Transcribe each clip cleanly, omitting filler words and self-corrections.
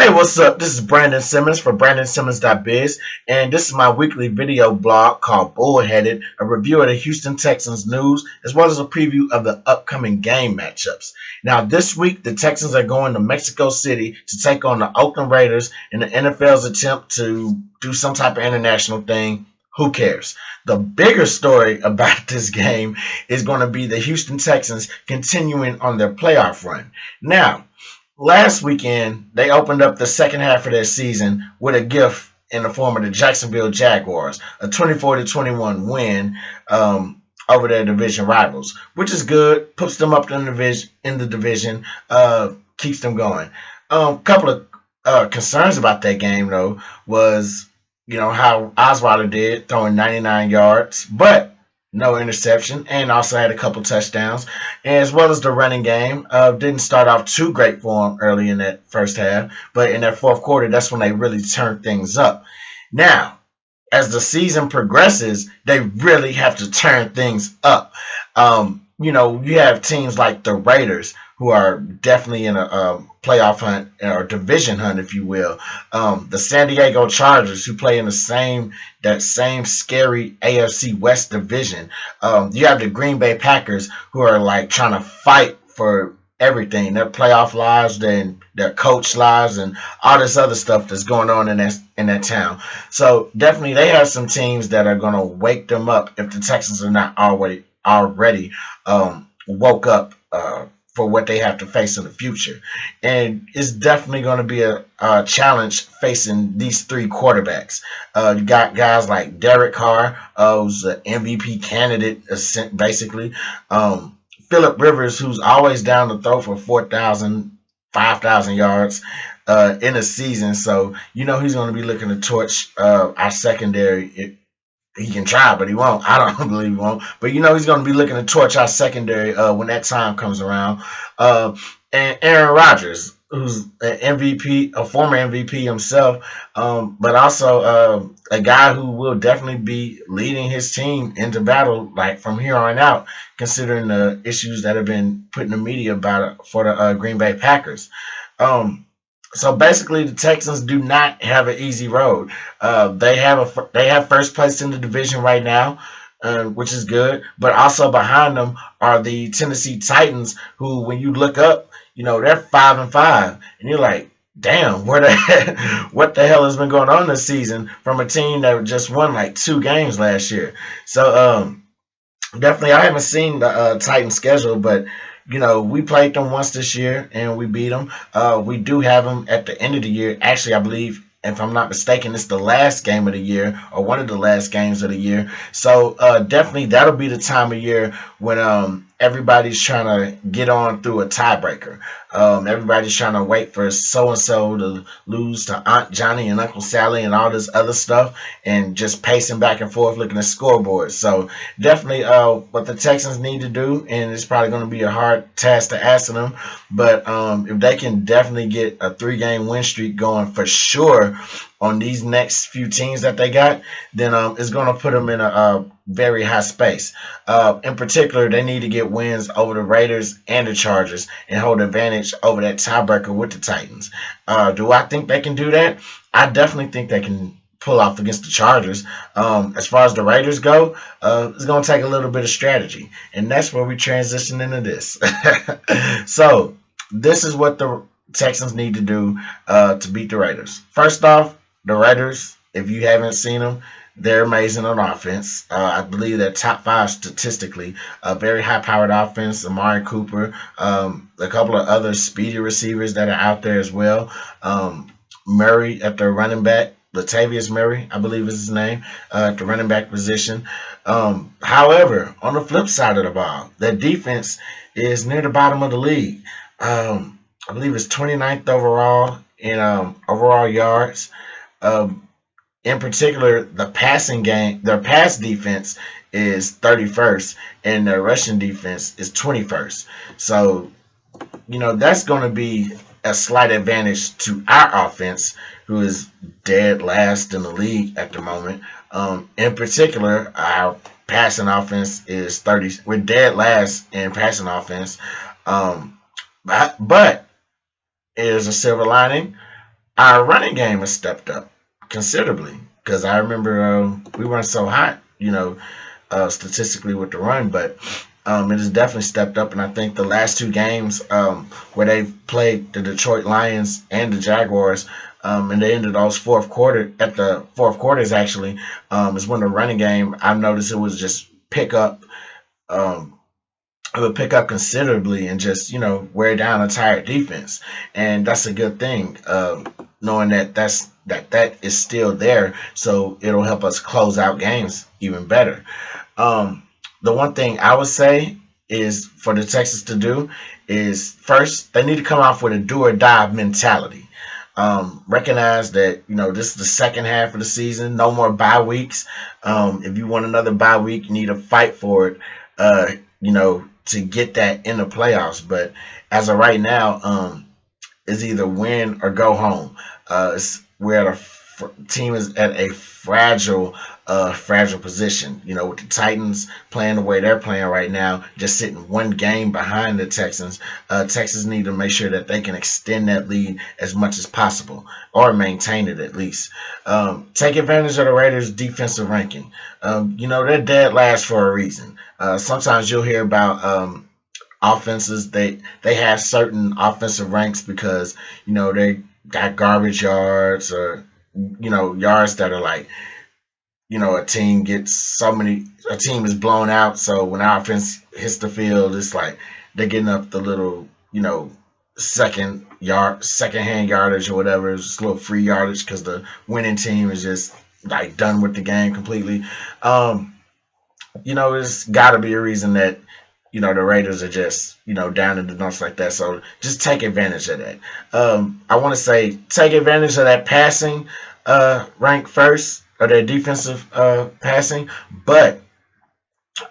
Hey, what's up? This is Brandon Simmons for brandonsimmons.biz, and this is my weekly video blog called Bullheaded, a review of the Houston Texans news, as well as a preview of the upcoming game matchups. Now, this week, the Texans are going to Mexico City to take on the Oakland Raiders in the NFL's attempt to do some type of international thing. Who cares? The bigger story about this game is going to be the Houston Texans continuing on their playoff run. Now, last weekend, they opened up the second half of their season with a gift in the form of the Jacksonville Jaguars, a 24-21 win over their division rivals, which is good, puts them up in the division, keeps them going. Couple of concerns about that game, though, was how Osweiler did, throwing 99 yards, but no interception, and also had a couple touchdowns, as well as the running game. Didn't start off too great for him early in that first half, but in that fourth quarter, that's when they really turned things up. Now, as the season progresses, they really have to turn things up. You have teams like the Raiders, who are definitely in a playoff hunt or division hunt, if you will. The San Diego Chargers, who play in that same scary AFC West division. You have the Green Bay Packers, who are like trying to fight for everything, their playoff lives, their coach lives, and all this other stuff that's going on in that town. So definitely they have some teams that are going to wake them up if the Texans are not already woke up for what they have to face in the future. And it's definitely going to be a challenge facing these three quarterbacks. You got guys like Derek Carr, who's an MVP candidate, basically. Phillip Rivers, who's always down to throw for 4,000, 5,000 yards in a season. So, he's going to be looking to torch our secondary. He can try, but he won't. I don't believe he won't. But he's going to be looking to torch our secondary when that time comes around. And Aaron Rodgers, who's an MVP, a former MVP himself, but also a guy who will definitely be leading his team into battle, like from here on out, considering the issues that have been put in the media about it for the Green Bay Packers. So basically, the Texans do not have an easy road. They have first place in the division right now, which is good. But also behind them are the Tennessee Titans, who, when you look up, they're 5-5, and you're like, damn, what the hell has been going on this season from a team that just won like 2 games last year? So definitely, I haven't seen the Titans schedule, but we played them once this year and we beat them. We do have them at the end of the year. Actually, I believe, if I'm not mistaken, it's the last game of the year, or one of the last games of the year. So definitely that'll be the time of year when everybody's trying to get on through a tiebreaker. Everybody's trying to wait for so-and-so to lose to Aunt Johnny and Uncle Sally and all this other stuff, and just pacing back and forth looking at scoreboards. So definitely what the Texans need to do, and it's probably going to be a hard task to ask them, but if they can definitely get a 3-game win streak going for sure on these next few teams that they got, then it's going to put them in a very high space. In particular, they need to get wins over the Raiders and the Chargers and hold advantage over that tiebreaker with the Titans. Do I think they can do that? I definitely think they can pull off against the Chargers. As far as the Raiders go, it's going to take a little bit of strategy, and that's where we transition into this. So this is what the Texans need to do to beat the Raiders. First off, the Raiders, if you haven't seen them, they're amazing on offense. I believe they're top 5 statistically. A very high-powered offense. Amari Cooper, a couple of other speedy receivers that are out there as well. Murray at the running back. Latavius Murray, I believe is his name, at the running back position. However, on the flip side of the ball, their defense is near the bottom of the league. I believe it's 29th overall in overall yards. In particular, the passing game, their pass defense is 31st, and their rushing defense is 21st. So, that's going to be a slight advantage to our offense, who is dead last in the league at the moment. In particular, our passing offense is 30. We're dead last in passing offense. But there's a silver lining. our running game has stepped up considerably because I remember we weren't so hot, statistically with the run, but it has definitely stepped up. And I think the last two games where they played the Detroit Lions and the Jaguars, and they ended those fourth quarters actually, is when the running game, I've noticed it was just pick up. Um, it would pick up considerably and just wear down a tired defense, and that's a good thing. Knowing that is still there, so it'll help us close out games even better. Um, the one thing I would say is for the Texans to do is first they need to come off with a do or die mentality. Recognize that this is the second half of the season. No more bye weeks. If you want another bye week, you need to fight for it. To get that in the playoffs. But as of right now, it's either win or go home. We're at team is at a fragile position. With the Titans playing the way they're playing right now, just sitting one game behind the Texans. Texans need to make sure that they can extend that lead as much as possible, or maintain it at least. Take advantage of the Raiders' defensive ranking. They're dead last for a reason. Sometimes you'll hear about offenses. They have certain offensive ranks because they got garbage yards, or yards that are like, a team is blown out, so when offense hits the field, it's like they're getting up the little, second hand yardage or whatever. It's just a little free yardage because the winning team is just like done with the game completely. There's got to be a reason that the Raiders are just down in the dumps like that. So just take advantage of that. I want to say take advantage of that passing rank first, or their defensive passing, but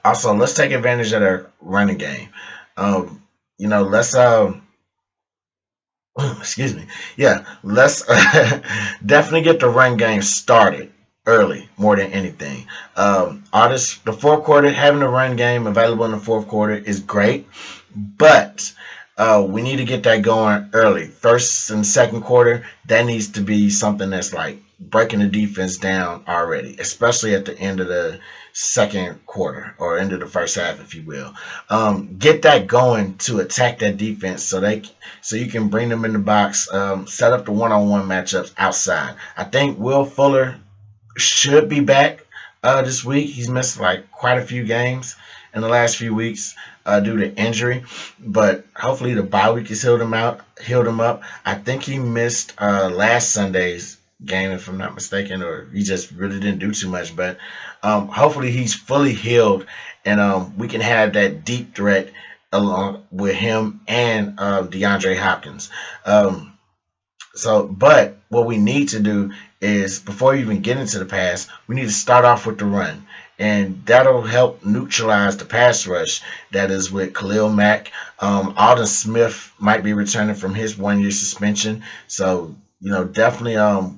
also let's take advantage of their running game. Let's excuse me. Yeah, let's definitely get the run game started early more than anything. The fourth quarter, having the run game available in the fourth quarter is great, but we need to get that going early. First and second quarter, that needs to be something that's like breaking the defense down already, especially at the end of the second quarter or end of the first half, if you will. Get that going to attack that defense so you can bring them in the box, set up the one-on-one matchups outside. I think Will Fuller should be back this week. He's missed like quite a few games in the last few weeks due to injury, but hopefully the bye week has healed him up. I think he missed last Sunday's game, if I'm not mistaken, or he just really didn't do too much. But hopefully he's fully healed, and we can have that deep threat along with him and DeAndre Hopkins. But what we need to do is, before we even get into the pass, we need to start off with the run. And that'll help neutralize the pass rush that is with Khalil Mack. Alden Smith might be returning from his 1-year suspension. So, definitely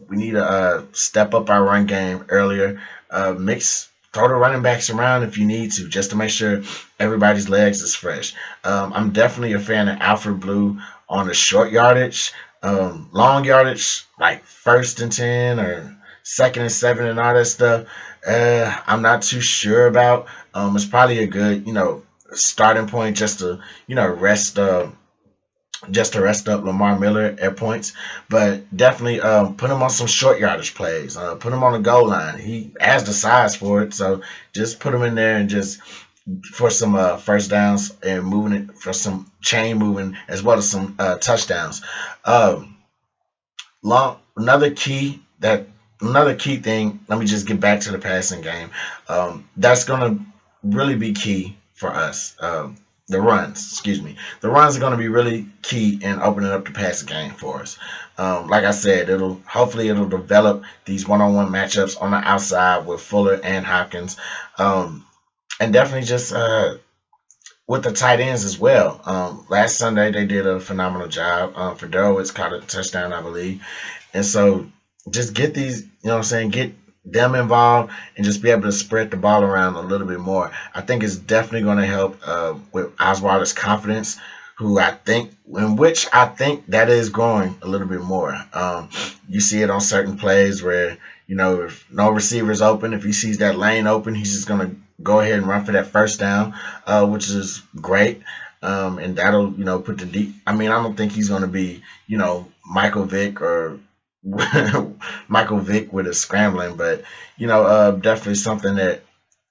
we need to step up our run game earlier. Throw the running backs around if you need to, just to make sure everybody's legs is fresh. I'm definitely a fan of Alfred Blue on the short yardage. Long yardage, like 1st and 10 or 2nd and 7 and all that stuff, I'm not too sure about. It's probably a good, starting point just to, rest up Lamar Miller at points. But definitely put him on some short yardage plays. Put him on the goal line. He has the size for it, so just put him in there and just for some first downs and moving it for some chain moving as well as some touchdowns. Another key thing. Let me just get back to the passing game. That's gonna really be key for us. The runs are going to be really key in opening up the passing game for us. Like I said, hopefully it'll develop these one-on-one matchups on the outside with Fuller and Hopkins, and definitely just with the tight ends as well. Last Sunday they did a phenomenal job. Fedorowicz caught a touchdown, I believe, and so just get these, get them involved and just be able to spread the ball around a little bit more. I think it's definitely going to help with Osweiler's confidence, which I think that is growing a little bit more. You see it on certain plays where, if no receiver's open, if he sees that lane open, he's just going to go ahead and run for that first down, which is great. And that'll, put the deep. I mean, I don't think he's going to be, Michael Vick or Michael Vick with a scrambling, but, definitely something that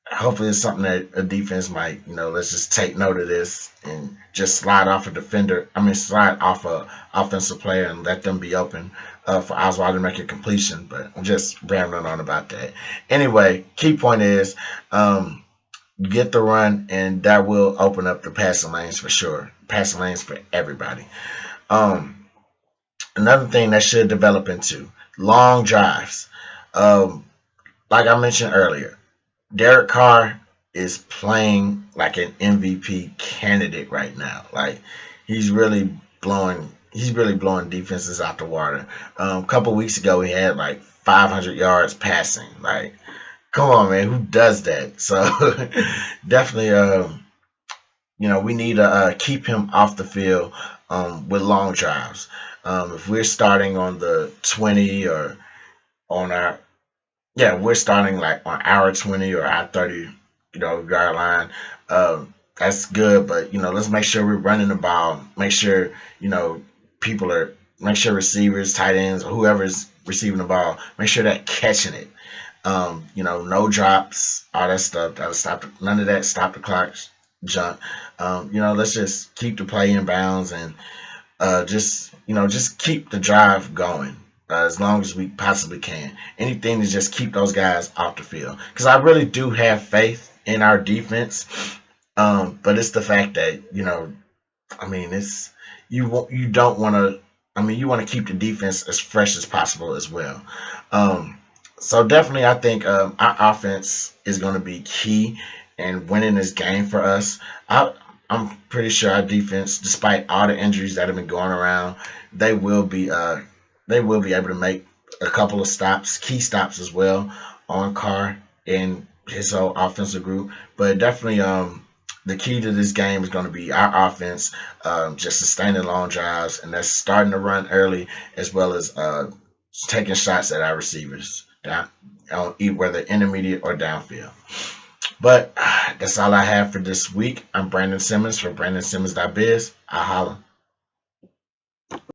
hopefully it's something that a defense might, let's just take note of this and just slide off a defender. I mean, slide off a offensive player and let them be open for Oswald to make a completion. But I'm just rambling on about that. Anyway, key point is get the run, and that will open up the passing lanes for sure. Passing lanes for everybody. Another thing that should develop into long drives. Like I mentioned earlier, Derek Carr is playing like an MVP candidate right now. Like he's really blowing defenses out the water. A couple weeks ago he had like 500 yards passing. Like, come on, man, who does that? So definitely, we need to keep him off the field with long drives. If we're starting on the 20 or on our we're starting like on our 20 or our 30, yard line. That's good, but let's make sure we're running the ball. Make sure make sure receivers, tight ends, or whoever's receiving the ball, make sure they're catching it. No drops, all that stuff. That'll stop none of that. Stop the clock junk. Let's just keep the play in bounds and just keep the drive going as long as we possibly can. Anything to just keep those guys off the field, because I really do have faith in our defense. But it's the fact that I mean, it's you don't want to. I mean, you want to keep the defense as fresh as possible as well. So definitely, I think our offense is going to be key in winning this game for us. I'm pretty sure our defense, despite all the injuries that have been going around, they will be able to make a couple of stops, key stops as well on Carr and his whole offensive group. But definitely, the key to this game is going to be our offense, just sustaining long drives, and that's starting to run early as well as taking shots at our receivers down, whether intermediate or downfield. But that's all I have for this week. I'm Brandon Simmons for brandonsimmons.biz. I holla.